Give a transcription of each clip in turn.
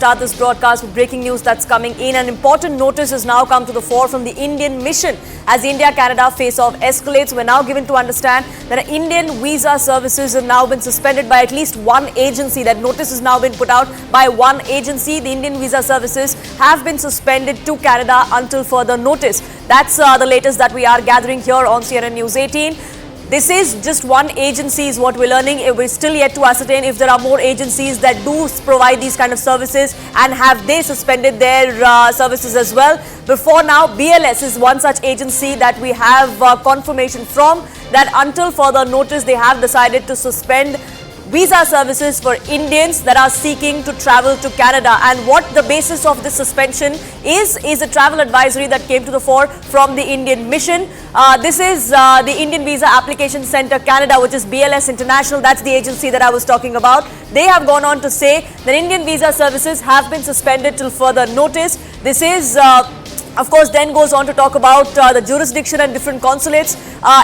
start this broadcast with breaking news that's coming in. An important notice has now come to the fore from the Indian mission as India-Canada face-off escalates. We're now given to understand that Indian visa services have now been suspended by at least one agency. That notice has now been put out by one agency. The Indian visa services have been suspended to Canada until further notice. That's the latest that we are gathering here on CNN News 18. This is just one agency is what we're learning. We're still yet to ascertain if there are more agencies that do provide these kind of services and have they suspended their services as well. Before now, BLS is one such agency that we have confirmation from that until further notice they have decided to suspend visa services for Indians that are seeking to travel to Canada. And what the basis of this suspension is a travel advisory that came to the fore from the Indian mission. This is the Indian Visa Application Centre Canada, which is BLS International. That's the agency that I was talking about. They have gone on to say that Indian visa services have been suspended till further notice. This is of course, then goes on to talk about the jurisdiction and different consulates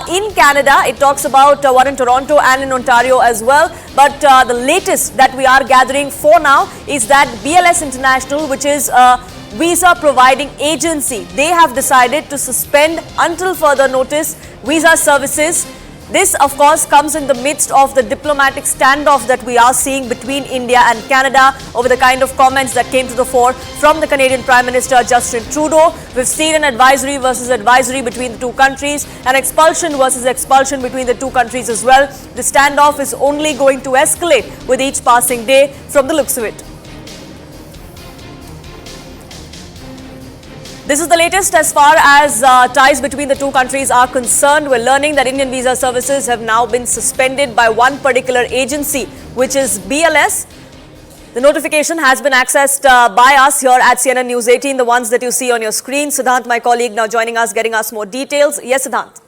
in Canada. It talks about one in Toronto and in Ontario as well. But the latest that we are gathering for now is that BLS International, which is a visa providing agency, they have decided to suspend until further notice visa services. This, of course, comes in the midst of the diplomatic standoff that we are seeing between India and Canada over the kind of comments that came to the fore from the Canadian Prime Minister Justin Trudeau. We've seen an advisory versus advisory between the two countries, an expulsion versus expulsion between the two countries as well. The standoff is only going to escalate with each passing day from the looks of it. This is the latest as far as ties between the two countries are concerned. We're learning that Indian visa services have now been suspended by one particular agency, which is BLS. The notification has been accessed by us here at CNN News 18, the ones that you see on your screen. Siddhant, my colleague, now joining us, getting us more details. Yes, Siddhant.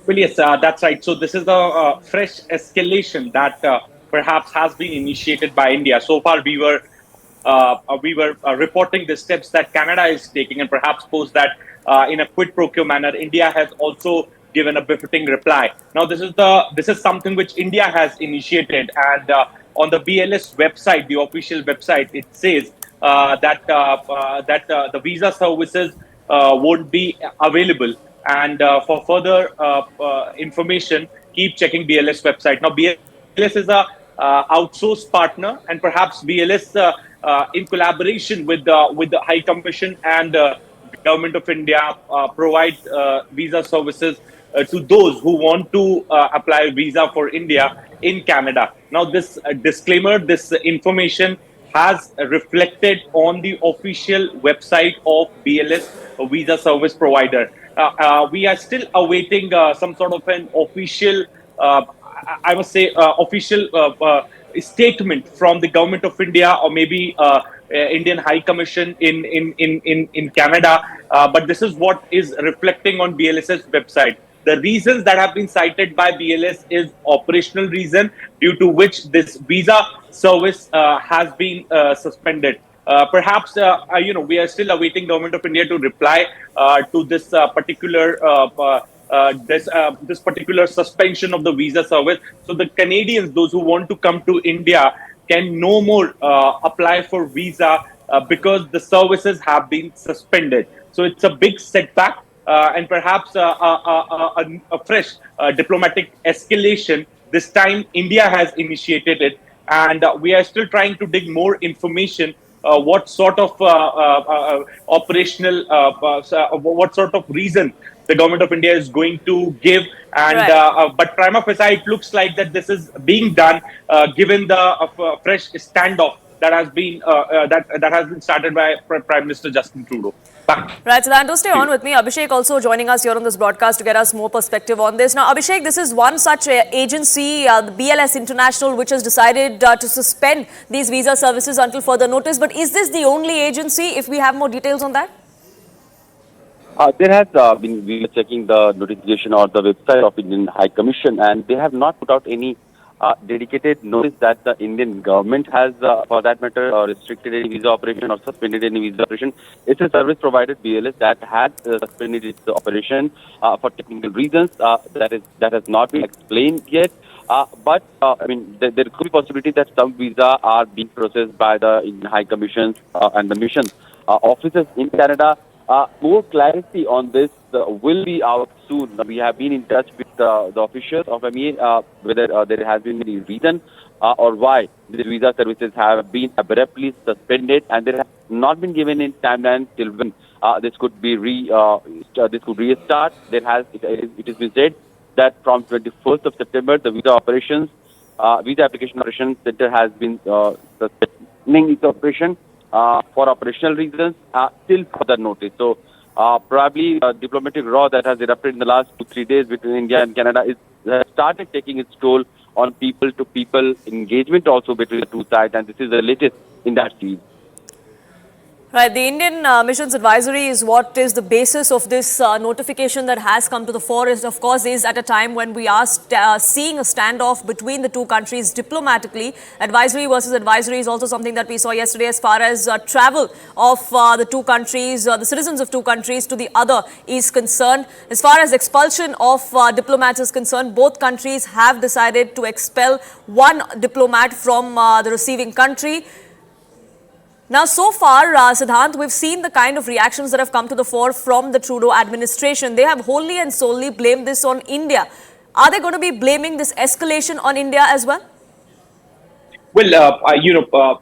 Well, yes, that's right. So this is the fresh escalation that perhaps has been initiated by India. So far, we were reporting the steps that Canada is taking, and perhaps post that in a quid pro quo manner, India has also given a befitting reply. Now, this is something which India has initiated, and on the BLS website, the official website, it says that the visa services won't be available. And for further information, keep checking BLS website. Now, BLS is a outsourced partner, and perhaps BLS in collaboration with the High Commission and Government of India provide visa services to those who want to apply visa for India in Canada. Now, this disclaimer, this information has reflected on the official website of BLS, a visa service provider. We are still awaiting some sort of an official, I must say, official statement from the Government of India or maybe Indian High Commission in Canada. But this is what is reflecting on BLS's website. The reasons that have been cited by BLS is operational reason due to which this visa service has been suspended. Perhaps, we are still awaiting Government of India to reply to this particular this particular suspension of the visa service. So the Canadians, those who want to come to India, can no more apply for visa because the services have been suspended. So it's a big setback and perhaps a fresh diplomatic escalation. This time, India has initiated it, and we are still trying to dig more information. What sort of operational, what sort of reason the Government of India is going to give, and right. But prima facie, it looks like that this is being done given the fresh standoff that has been that has been started by Prime Minister Justin Trudeau. Right, Siddhant, stay on with me. Abhishek also joining us here on this broadcast to get us more perspective on this. Now, Abhishek, this is one such agency, the BLS International, which has decided to suspend these visa services until further notice. But is this the only agency, if we have more details on that? There has been, we are checking the notification or the website of Indian High Commission, and they have not put out any dedicated notice that the Indian government has, for that matter, restricted any visa operation or suspended any visa operation. It's a service provider, BLS, that had suspended its operation for technical reasons. That has not been explained yet. But I mean, there could be possibility that some visa are being processed by the Indian High Commissions and the mission offices in Canada. More clarity on this will be out soon. We have been in touch with the officials of MEA, whether there has been any reason or why these visa services have been abruptly suspended, and there has not been given any timeline till when this could be this could restart. It has been said that from 21st of September, the visa application operation center has been suspending its operation for operational reasons till further notice. So probably diplomatic row that has erupted in the last 2-3 days between India and Canada is has started taking its toll on people-to-people engagement also between the two sides, and this is the latest in that series. Right, the Indian missions advisory is what is the basis of this notification that has come to the fore. Is of course is at a time when we are seeing a standoff between the two countries diplomatically. Advisory versus advisory is also something that we saw yesterday as far as travel of the two countries, the citizens of two countries to the other is concerned. As far as expulsion of diplomats is concerned, both countries have decided to expel one diplomat from the receiving country. Now, so far, Siddhant, we've seen the kind of reactions that have come to the fore from the Trudeau administration. They have wholly and solely blamed this on India. Are they going to be blaming this escalation on India as well? Well,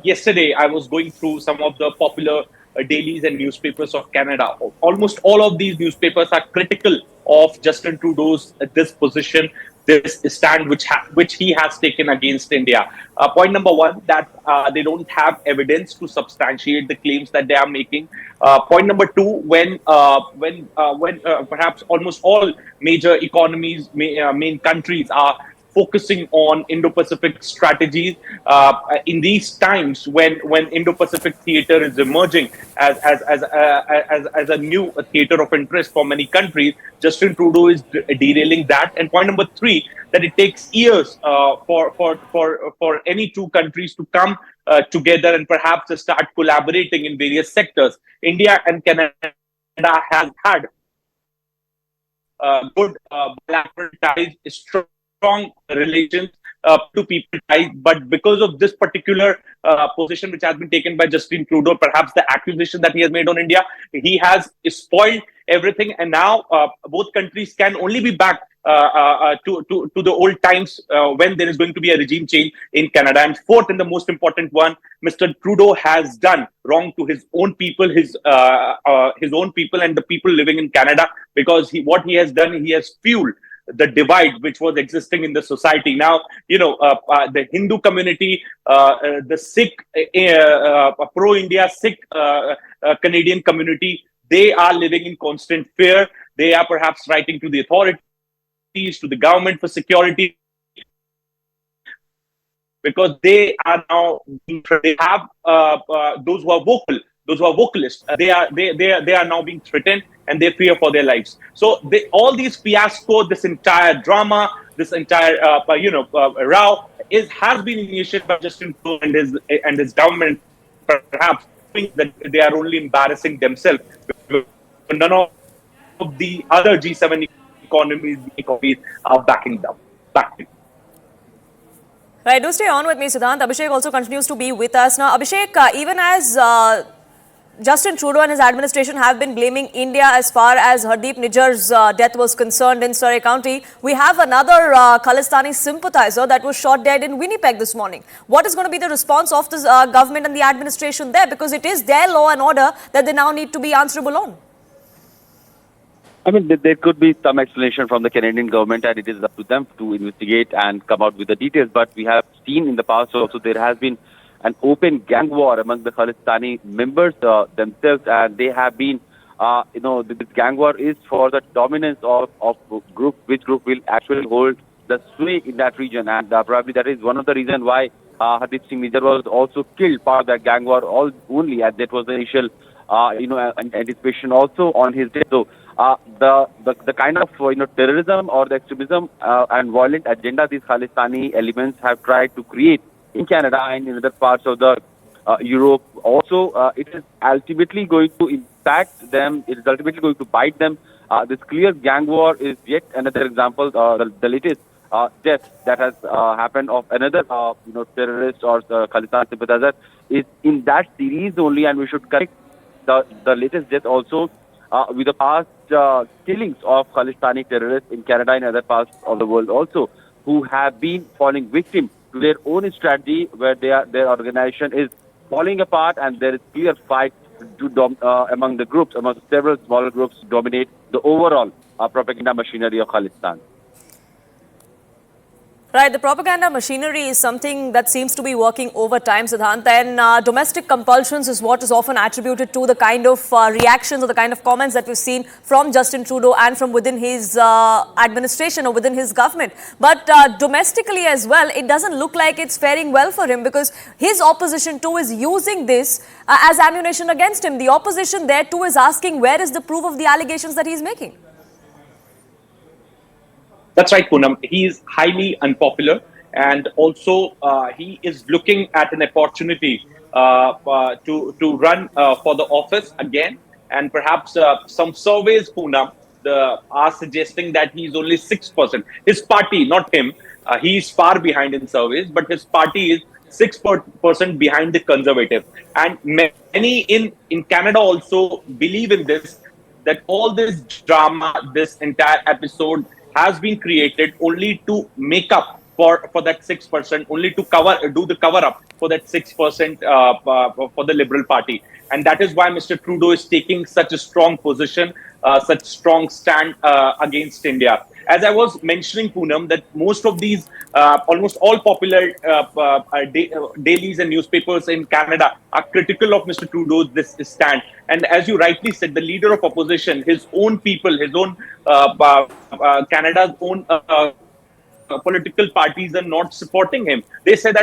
yesterday I was going through some of the popular dailies and newspapers of Canada. Almost all of these newspapers are critical of Justin Trudeau's this position, this stand which he has taken against India. Point number one, that they don't have evidence to substantiate the claims that they are making. Point number two, when perhaps almost all major economies, main countries are focusing on Indo-Pacific strategies in these times when Indo-Pacific theater is emerging as a new theater of interest for many countries. Justin Trudeau is derailing that. And point number three, that it takes years for any two countries to come together and perhaps to start collaborating in various sectors. India and Canada has had good bilateral ties, strong relations to people ties, but because of this particular position which has been taken by Justin Trudeau, perhaps the accusation that he has made on India, he has spoiled everything, and now both countries can only be back to the old times when there is going to be a regime change in Canada. And fourth, and the most important one, Mr. Trudeau has done wrong to his own people, his own people, and the people living in Canada, because what he has done, he has fueled the divide which was existing in the society. Now, the Hindu community, the Sikh, pro-India Sikh Canadian community, they are living in constant fear. They are perhaps writing to the authorities, to the government for security, because they are now they have those who are vocalists. They are now being threatened, and they fear for their lives. So all these fiasco, this entire drama, this entire row has been initiated by Justin Trudeau and his government, perhaps think that they are only embarrassing themselves. None of the other G7 economies are backing them. Right, do stay on with me, Siddhant. Abhishek also continues to be with us. Now, Abhishek, even as Justin Trudeau and his administration have been blaming India as far as Hardeep Nijjar's death was concerned in Surrey County, we have another Khalistani sympathizer that was shot dead in Winnipeg this morning. What is going to be the response of the government and the administration there? Because it is their law and order that they now need to be answerable on. I mean, there could be some explanation from the Canadian government, and it is up to them to investigate and come out with the details. But we have seen in the past also there has been an open gang war among the Khalistani members themselves, and they have been, this gang war is for the dominance of which group will actually hold the sway in that region, and probably that is one of the reasons why Hardeep Singh Nijjar was also killed, part of that gang war only, and that was the initial, anticipation also on his death. So the kind of terrorism or the extremism and violent agenda these Khalistani elements have tried to create in Canada and in other parts of the Europe also, it is ultimately going to impact them. It is ultimately going to bite them. This clear gang war is yet another example, the latest death that has happened of another terrorist or Khalistan sympathizer is in that series only, and we should correct the latest death also with the past killings of Khalistani terrorists in Canada and other parts of the world also, who have been falling victim to their own strategy, where their organization is falling apart, and there is clear fight among the groups, among several smaller groups, to dominate the overall propaganda machinery of Khalistan. Right, the propaganda machinery is something that seems to be working overtime, Siddhant, and domestic compulsions is what is often attributed to the kind of reactions or the kind of comments that we've seen from Justin Trudeau and from within his administration or within his government. But domestically as well, it doesn't look like it's faring well for him, because his opposition too is using this as ammunition against him. The opposition there too is asking, where is the proof of the allegations that he's making? That's right, Poonam. He is highly unpopular, and also he is looking at an opportunity to run for the office again. And perhaps some surveys, Poonam, are suggesting that he's only 6%. His party, not him, he's far behind in surveys, but his party is 6% behind the Conservatives. And many in Canada also believe in this, that all this drama, this entire episode has been created only to make up for that 6%, only to do the cover up for that 6% for the Liberal Party. And that is why Mr. Trudeau is taking such a strong position, such strong stand against India. As I was mentioning, Poonam, that most of these, almost all popular dailies and newspapers in Canada are critical of Mr. Trudeau's this stand. And as you rightly said, the leader of opposition, his own people, his own Canada's own political parties are not supporting him. They say that